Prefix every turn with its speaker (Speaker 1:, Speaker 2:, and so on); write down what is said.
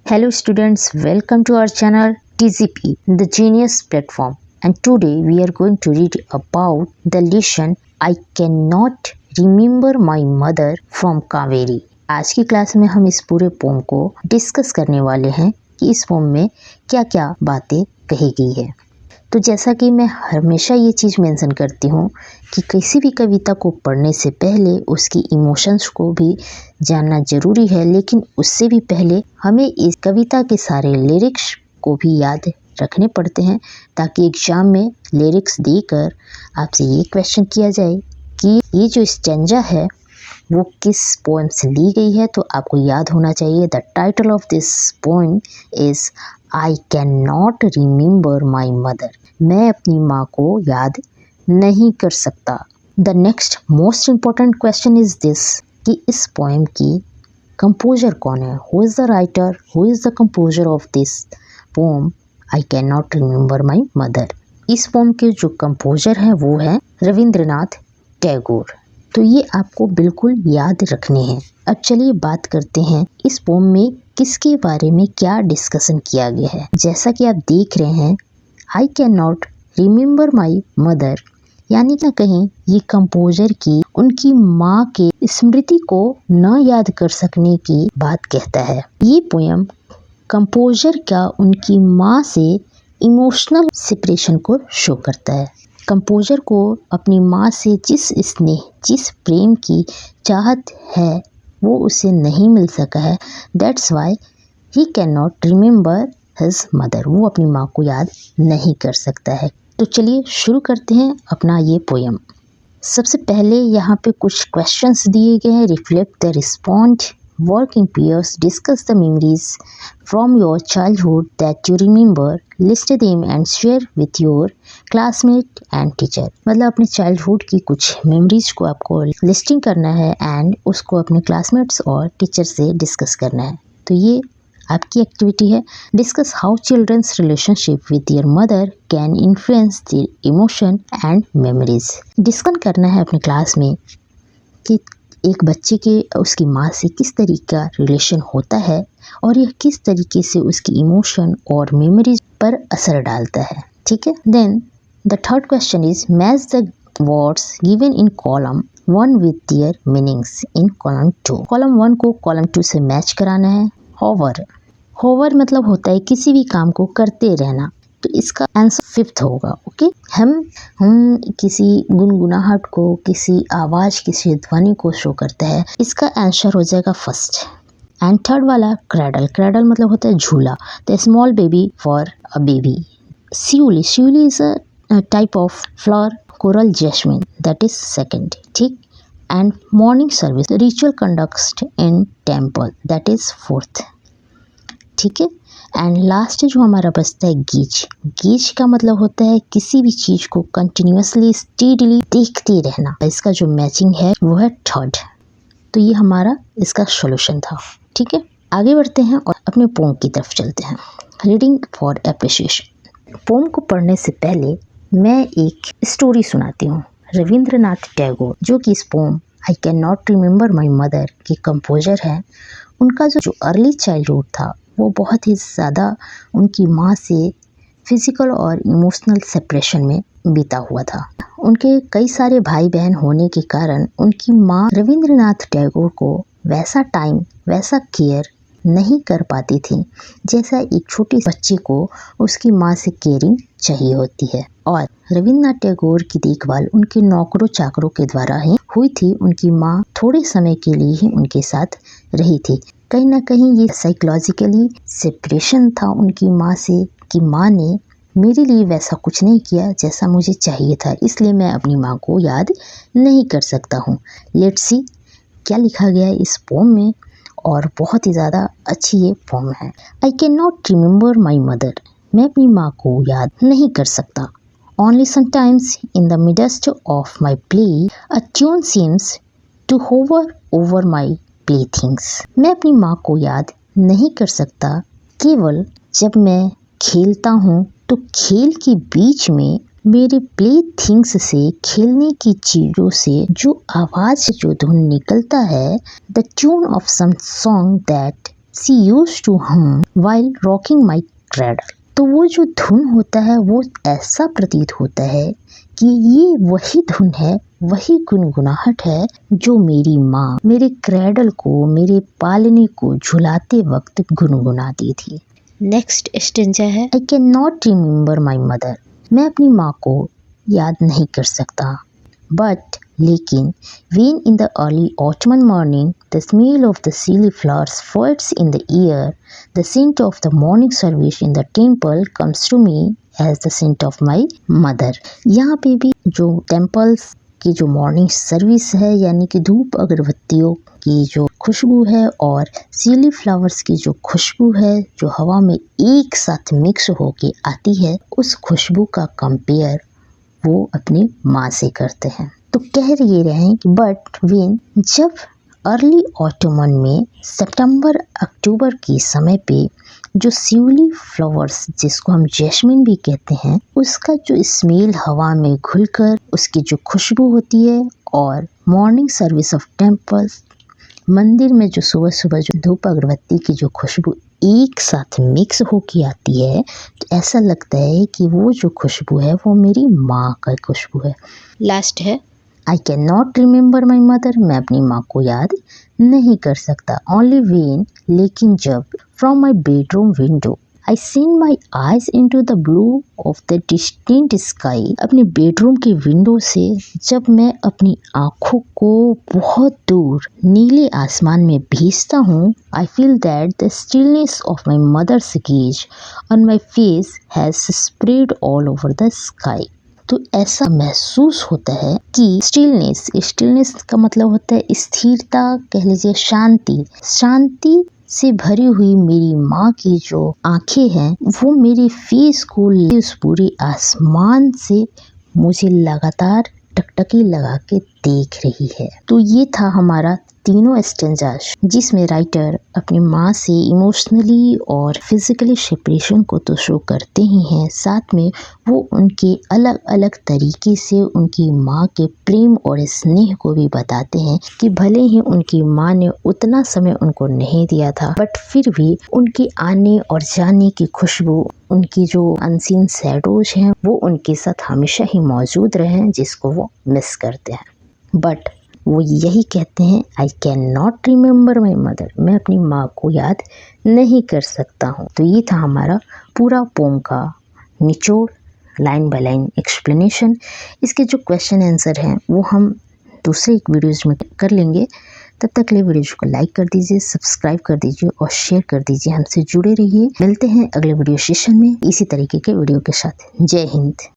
Speaker 1: Hello students, welcome to our channel TCP, the Genius Platform. And today we are going to read about the lesson I cannot remember my mother from Kaveri. आज की class में हम इस पूरे pome को discuss करने वाले हैं कि इस पोम में क्या क्या बातें कही गई है। तो जैसा कि मैं हमेशा ये चीज़ मेंशन करती हूँ कि किसी भी कविता को पढ़ने से पहले उसकी इमोशंस को भी जानना ज़रूरी है, लेकिन उससे भी पहले हमें इस कविता के सारे लिरिक्स को भी याद रखने पड़ते हैं, ताकि एग्ज़ाम में लिरिक्स देकर आपसे ये क्वेश्चन किया जाए कि ये जो स्टेंजा है वो किस पोएम से ली गई है। तो आपको याद होना चाहिए the title of this poem is I can not remember my mother. मैं अपनी माँ को याद नहीं कर सकता। The next most important question is this कि इस पोएम की कंपोजर कौन है, who is the writer, who is the composer of this poem I can not remember my mother. इस पोएम के जो कंपोजर हैं वो है रविंद्रनाथ टैगोर। तो ये आपको बिल्कुल याद रखने हैं। अब चलिए बात करते हैं इस पोएम में किसके बारे में क्या डिस्कशन किया गया है। जैसा कि आप देख रहे हैं आई can not remember my mother, यानी कि कहीं ये कंपोजर की उनकी माँ के स्मृति को न याद कर सकने की बात कहता है। ये पोएम कंपोजर का उनकी माँ से इमोशनल सेपरेशन को शो करता है। कंपोजर को अपनी माँ से जिस स्नेह, जिस प्रेम की चाहत है वो उसे नहीं मिल सका है। That's why he can not remember his mother. वो अपनी माँ को याद नहीं कर सकता है। तो चलिए शुरू करते हैं अपना ये पोएम। सबसे पहले यहाँ पे कुछ क्वेश्चंस दिए गए हैं। Reflect the respond, work in pairs, discuss the memories from your childhood that you remember, list them and share with your classmate and teacher. मतलब अपने चाइल्डहुड की कुछ मेमोरीज को आपको लिस्टिंग करना है एंड उसको अपने क्लासमेट्स और टीचर से डिस्कस करना है। तो ये आपकी एक्टिविटी है। Discuss how childrens relationship with their mother can influence their emotion and memories. Discuss करना है अपने क्लास में कि एक बच्चे के उसकी माँ से किस तरीके का रिलेशन होता है और यह किस तरीके से उसकी इमोशन और मेमोरीज पर असर डालता है। ठीक है। Then the third question is match the words given in column 1 with their meanings in column 2। Column 1 को कॉलम 2 से मैच कराना है। होवर मतलब होता है किसी भी काम को करते रहना, तो इसका आंसर 5th होगा। ओके। हम किसी गुनगुनाहट को, किसी आवाज़, किसी ध्वनि को शो करता है, इसका आंसर हो जाएगा 1st। एंड थर्ड वाला क्रैडल मतलब होता है झूला, the small baby for a baby. Shiuli is a type of flower, coral jasmine, that is 2nd। ठीक। And morning service, ritual conduct in temple, that is 4th। ठीक है। एंड लास्ट जो हमारा बचता है गीज का मतलब होता है किसी भी चीज़ को कंटिन्यूसली स्टेडली देखते रहना। इसका जो मैचिंग है वो है 3rd। तो ये हमारा इसका सॉल्यूशन था। ठीक है। आगे बढ़ते हैं और अपने पोम की तरफ चलते हैं। Reading for appreciation. पोम को पढ़ने से पहले मैं एक स्टोरी सुनाती हूँ। रविंद्रनाथ टैगोर, जो कि इस poem I can not remember my mother के कंपोजर हैं, उनका जो अर्ली चाइल्डहुड था वो बहुत ही ज़्यादा उनकी माँ से फिज़िकल और इमोशनल सेपरेशन में बीता हुआ था। उनके कई सारे भाई बहन होने के कारण उनकी माँ रविंद्रनाथ टैगोर को वैसा टाइम, वैसा केयर नहीं कर पाती थी जैसा एक छोटे बच्चे को उसकी माँ से केयरिंग चाहिए होती है। और रविंद्रनाथ टैगोर की देखभाल उनके नौकरों चाकरों के द्वारा ही हुई थी। उनकी माँ थोड़े समय के लिए ही उनके साथ रही थी। कहीं ना कहीं ये साइकोलॉजिकली सेपरेशन था उनकी माँ से कि माँ ने मेरे लिए वैसा कुछ नहीं किया जैसा मुझे चाहिए था, इसलिए मैं अपनी माँ को याद नहीं कर सकता हूँ। लेट्स सी क्या लिखा गया है इस पोम में, और बहुत ही ज़्यादा अच्छी ये पोम है। आई can not remember my mother. मैं अपनी माँ को याद नहीं कर सकता। Only sometimes in the midst of my play, a tune seems to hover over my playthings. मैं अपनी माँ को याद नहीं कर सकता केवल जब मैं खेलता हूँ तो खेल के बीच में मेरे प्ले थिंग्स से, खेलने की चीज़ों से जो आवाज़, जो धुन निकलता है, the tune of some song that she used to hum while rocking my cradle. तो वो जो धुन होता है वो ऐसा प्रतीत होता है कि ये वही धुन है, वही गुनगुनाहट है जो मेरी माँ मेरे क्रेडल को, मेरे पालने को झुलाते वक्त गुनगुनाती थी। नेक्स्ट स्टेंजा है, आई can not remember my mother. मैं अपनी माँ को याद नहीं कर सकता, बट लेकिन when in the early autumn morning the smell of the silly flowers floats in the air, the scent of the morning service in the temple comes to me as the scent of my mother। यहाँ पे भी जो temples की जो morning service है यानी कि धूप अगरबत्तियों की जो खुशबू है और सीली फ्लावर्स की जो खुशबू है जो हवा में एक साथ मिक्स होके आती है, उस खुशबू का कंपेयर वो अपनी माँ से करते हैं। तो कह ये रहे हैं कि बट वेन, जब अर्ली ऑटमन में सितंबर अक्टूबर के समय पे जो सिवली फ्लावर्स जिसको हम जैस्मिन भी कहते हैं, उसका जो स्मेल हवा में घुलकर उसकी जो खुशबू होती है और मॉर्निंग सर्विस ऑफ टेम्पल्स, मंदिर में जो सुबह सुबह जो धूप अगरबत्ती की जो खुशबू एक साथ मिक्स होके आती है, तो ऐसा लगता है कि वो जो खुशबू है वो मेरी माँ का खुशबू है। लास्ट है, आई can not remember my mother. मैं अपनी माँ को याद नहीं कर सकता। ओनली वेन, लेकिन जब, from my bedroom window I seen my eyes into the blue of the distant sky. अपने बेडरूम की विंडो से जब मैं अपनी आँखों को बहुत दूर नीले आसमान में भेजता हूँ, I feel that the stillness of my mother's gaze on my face has spread all over the sky. तो ऐसा महसूस होता है कि स्टिलनेस का मतलब होता है स्थिरता, कह लीजिए शांति से भरी हुई मेरी माँ की जो आंखें हैं वो मेरे फेस को उस पूरे आसमान से मुझे लगातार टकटकी लगा के देख रही है। तो ये था हमारा तीनों स्टेंजाज जिसमें राइटर अपनी माँ से इमोशनली और फिजिकली सेपरेशन को तो शो करते ही हैं, साथ में वो उनके अलग अलग तरीके से उनकी माँ के प्रेम और स्नेह को भी बताते हैं कि भले ही उनकी माँ ने उतना समय उनको नहीं दिया था, बट फिर भी उनके आने और जाने की खुशबू, उनकी जो अनसीन शैडोज हैं वो उनके साथ हमेशा ही मौजूद रहे, जिसको वो मिस करते हैं। बट वो यही कहते हैं, आई can not remember my mother. मैं अपनी माँ को याद नहीं कर सकता हूँ। तो ये था हमारा पूरा पोम का निचोड़, लाइन बाय लाइन एक्सप्लेनेशन। इसके जो क्वेश्चन आंसर हैं वो हम दूसरे एक वीडियोज़ में कर लेंगे। तब तक के लिए वीडियो को लाइक कर दीजिए, सब्सक्राइब कर दीजिए और शेयर कर दीजिए। हमसे जुड़े रहिए। मिलते हैं अगले वीडियो सेशन में इसी तरीके के वीडियो के साथ। जय हिंद।